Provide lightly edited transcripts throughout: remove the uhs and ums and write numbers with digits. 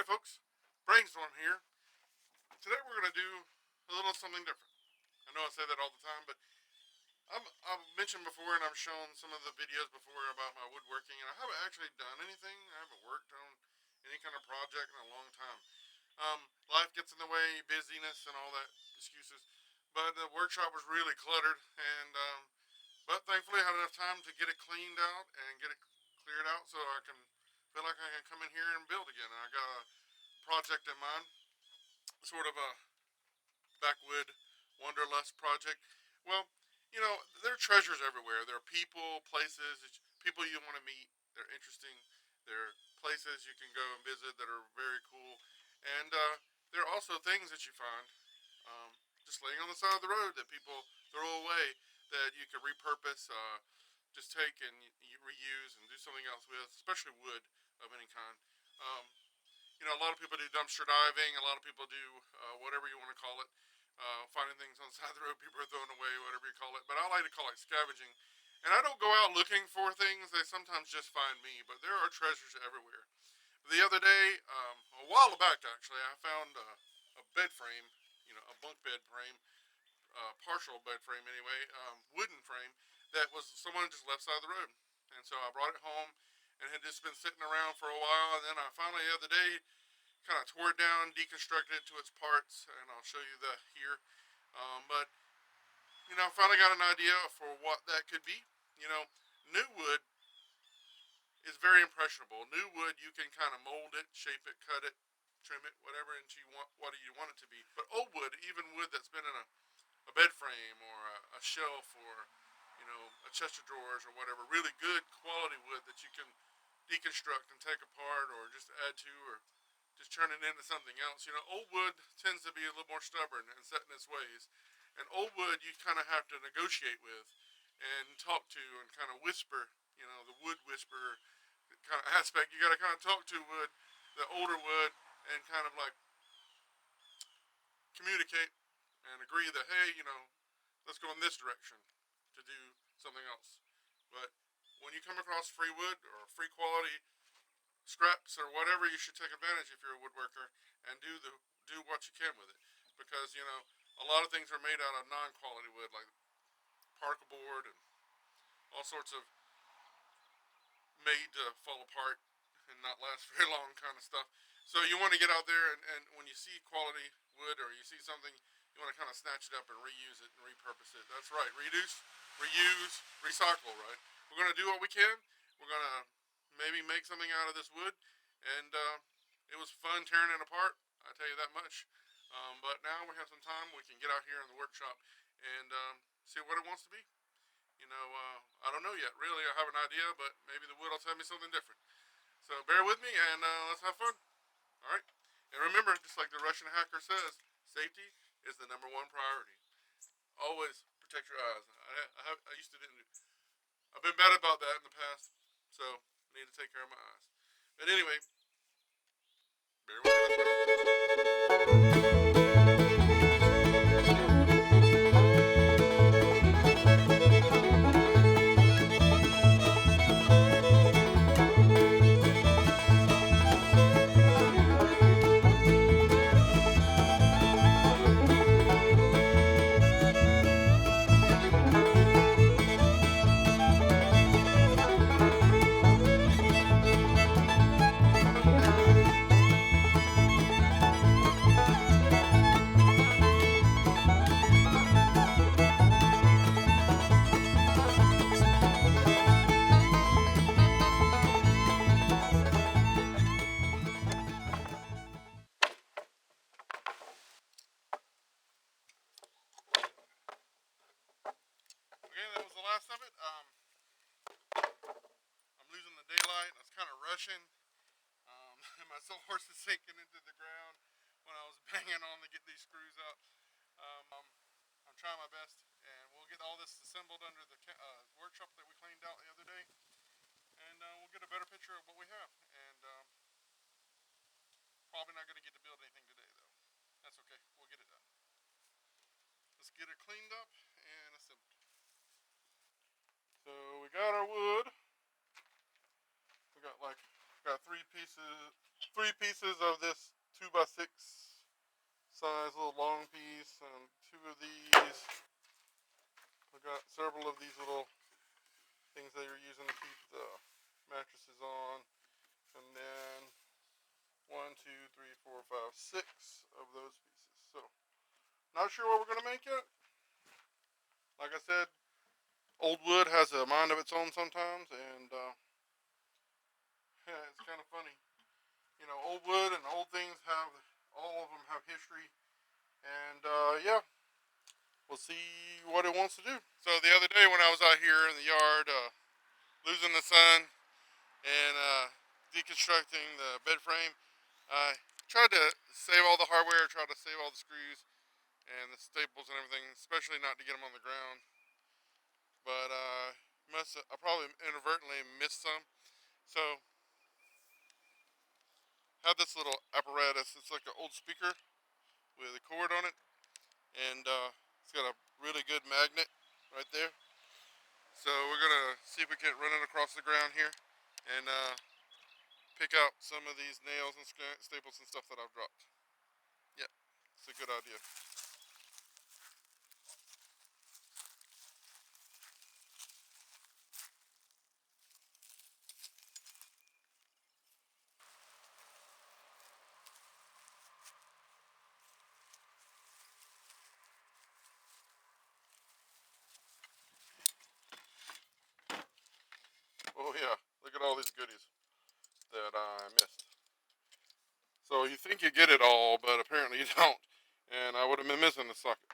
Hi folks, Brainstorm here. Today we're going to do a little something different. I know I say that all the time, but I've mentioned before and I've shown some of the videos before about my woodworking, and I haven't actually done anything. I haven't worked on any kind of project in a long time. Life gets in the way, busyness and all that excuses. But the workshop was really cluttered, and but thankfully I had enough time to get it cleaned out and get it cleared out so I can feel like I can come in here and build again. And I got a project in mind, sort of a Backwood Wanderlust project. Well, you know, there are treasures everywhere. There are people, places, people you want to meet. They're interesting. There are places you can go and visit that are very cool. And there are also things that you find um, just laying on the side of the road that people throw away that you can repurpose, just take and you reuse and do something else with, especially wood of any kind. Um, a lot of people do dumpster diving. A lot of people do whatever you want to call it, finding things on the side of the road people are throwing away, whatever you call it. But I like to call it scavenging. And I don't go out looking for things. They sometimes just find me. But there are treasures everywhere. The other day, a while back actually, I found a bed frame, a bunk bed frame, partial bed frame anyway, wooden frame that was someone just left side of the road. And so I brought it home and had just been sitting around for a while. And then I finally the other day kind of tore it down, deconstructed it to its parts, and I'll show you that here. But I finally got an idea for what that could be. New wood is very impressionable. New wood, you can kind of mold it, shape it, cut it, trim it, whatever into what you want it to be. But old wood, even wood that's been in a bed frame or a shelf or a chest of drawers or whatever, really good quality wood that you can deconstruct and take apart or just add to or just turn it into something else. Old wood tends to be a little more stubborn and set in its ways. And old wood you kind of have to negotiate with and talk to and kind of whisper, the wood whisperer kind of aspect. You got to kind of talk to wood, the older wood, and kind of like communicate and agree that, hey, let's go in this direction to do something else. But when you come across free wood or free quality scraps or whatever, you should take advantage if you're a woodworker and do what you can with it, because a lot of things are made out of non-quality wood like particle board and all sorts of made to fall apart and not last very long kind of stuff. So you want to get out there and when you see quality wood or you see something, you want to kind of snatch it up and reuse it and repurpose it. That's right, reduce, reuse, recycle, right? We're going to do what we can. We're going to maybe make something out of this wood, and it was fun tearing it apart, I tell you that much. But now we have some time, we can get out here in the workshop and see what it wants to be. I don't know yet, really. I have an idea, but maybe the wood will tell me something different. So bear with me and let's have fun. All right. And remember, just like the Russian hacker says, safety is the number one priority. Always protect your eyes. I used to didn't. I've been bad about that in the past, so I need to take care of my eyes. But anyway, bear with me. Okay, that was the last of it. I'm losing the daylight. I was kind of rushing. My horse is sinking into the ground when I was banging on to get these screws up. I'm trying my best, and we'll get all this assembled under the workshop that we cleaned out the other day, and we'll get a better picture of what we have. And probably not going to get to build anything today, though. That's okay. We'll get it done. Let's get it cleaned up and assembled. So we got our wood. We got 3 pieces, 3 pieces of this 2x6 size little long piece, and 2 of these. I've got several of these little things that you're using to keep the mattresses on, and then 1, 2, 3, 4, 5, 6 of those pieces. So, not sure what we're gonna make yet. Like I said, old wood has a mind of its own sometimes, and yeah, it's kind of funny. You know, old wood and old things have, all of them have history, and yeah, we'll see what it wants to do. So the other day when I was out here in the yard, losing the sun and deconstructing the bed frame, I tried to save all the hardware, tried to save all the screws and the staples and everything, especially not to get them on the ground. But I probably inadvertently missed some. So I have this little apparatus. It's like an old speaker with a cord on it, and it's got a really good magnet right there. So we're gonna see if we can run it across the ground here and pick out some of these nails and staples and stuff that I've dropped. Yeah, it's a good idea. Oh yeah, look at all these goodies that I missed. So you think you get it all, but apparently you don't. And I would have been missing the socket.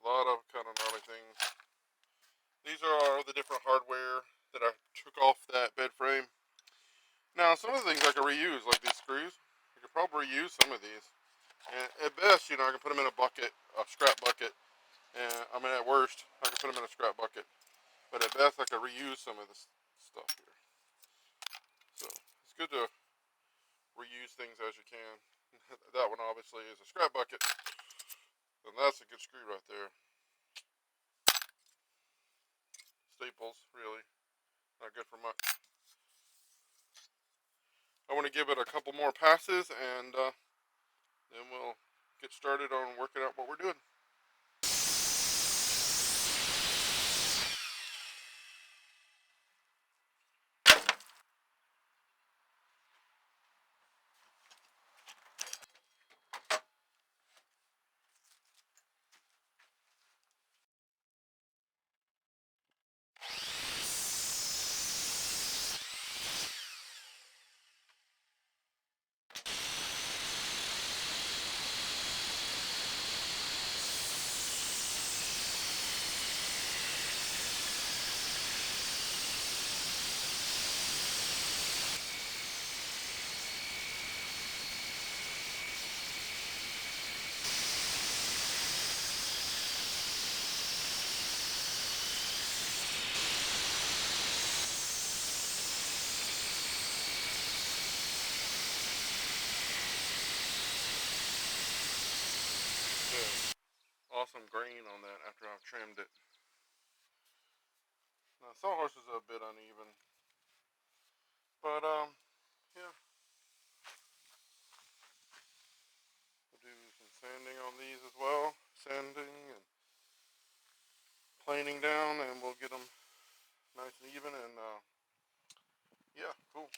A lot of kind of gnarly things. These are all the different hardware that I took off that bed frame. Now, some of the things I could reuse, like these screws. I could probably reuse some of these. And at best, you know, I can put them in a bucket, a scrap bucket. And I mean, at worst, I could put them in a scrap bucket. But at best, I could reuse some of this stuff here. So it's good to reuse things as you can. That one obviously is a scrap bucket. And that's a good screw right there. Staples, really. Not good for much. I want to give it a couple more passes, and then we'll get started on working out what we're doing. Good. Awesome grain on that after I've trimmed it. Now, sawhorse is a bit uneven, but yeah. We'll do some sanding on these as well. Sanding and planing down, and we'll get them nice and even, and yeah, cool.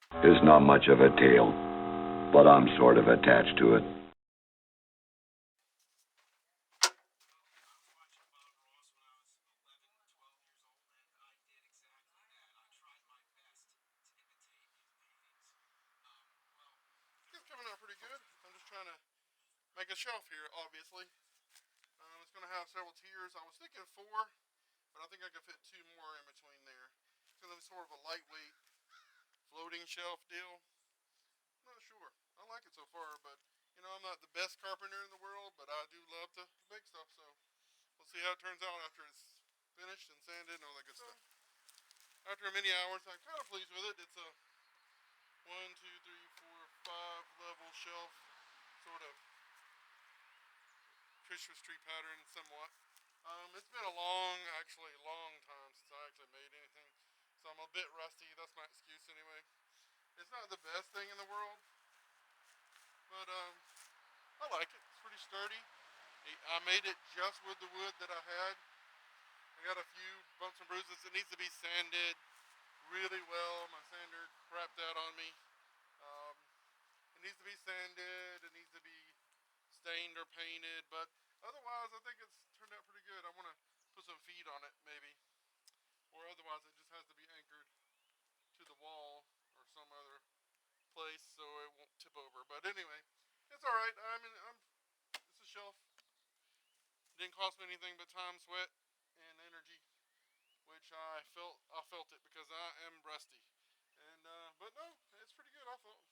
It's not much of a tale, but I'm sort of attached to it. It's coming out pretty good. I'm just trying to make a shelf here, obviously. It's going to have several tiers. I was thinking 4, but I think I could fit 2 more in between there. It's going to be sort of a lightweight floating shelf deal. I'm not sure. I like it so far, but I'm not the best carpenter in the world, but I do love to make stuff, so we'll see how it turns out after it's finished and sanded and all that good stuff. After many hours, I'm kind of pleased with it. It's a 1, 2, 3, 4, 5 level shelf, sort of Christmas tree pattern, somewhat. It's been a long time since I actually made anything, so I'm a bit rusty. That's my excuse anyway. It's not the best thing in the world, but I like it. It's pretty sturdy. I made it just with the wood that I had. I got a few bumps and bruises. It needs to be sanded really well. My sander crapped out on me. Um, it needs to be sanded. It needs to be stained or painted, but otherwise I think it's turned out pretty good. I want to put some feet on it maybe, or otherwise it just has to be anchored to the wall or some other place so it won't tip over. But anyway, it's all right. I mean, it's a shelf. It didn't cost me anything but time, sweat, and energy, which I felt it because I am rusty. And but no, it's pretty good. I thought.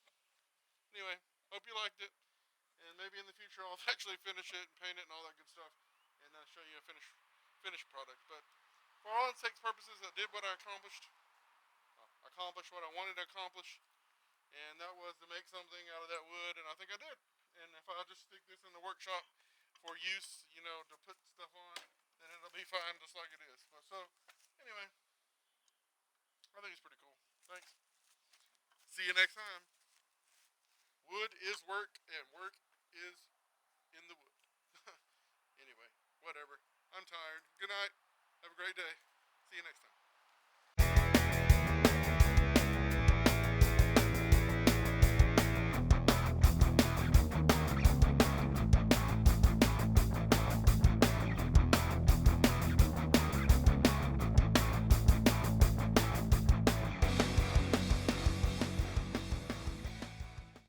Anyway, hope you liked it, and maybe in the future I'll actually finish it and paint it and all that good stuff, and show you a finished product. But for all intents and purposes, I did what I accomplished. Accomplished what I wanted to accomplish, and that was to make something out of that wood, and I think I did. And if I just stick this in the workshop for use, to put stuff on, then it'll be fine just like it is. But so, anyway, I think it's pretty cool. Thanks. See you next time. Wood is work, and work is in the wood. Anyway, whatever. I'm tired. Good night. Have a great day.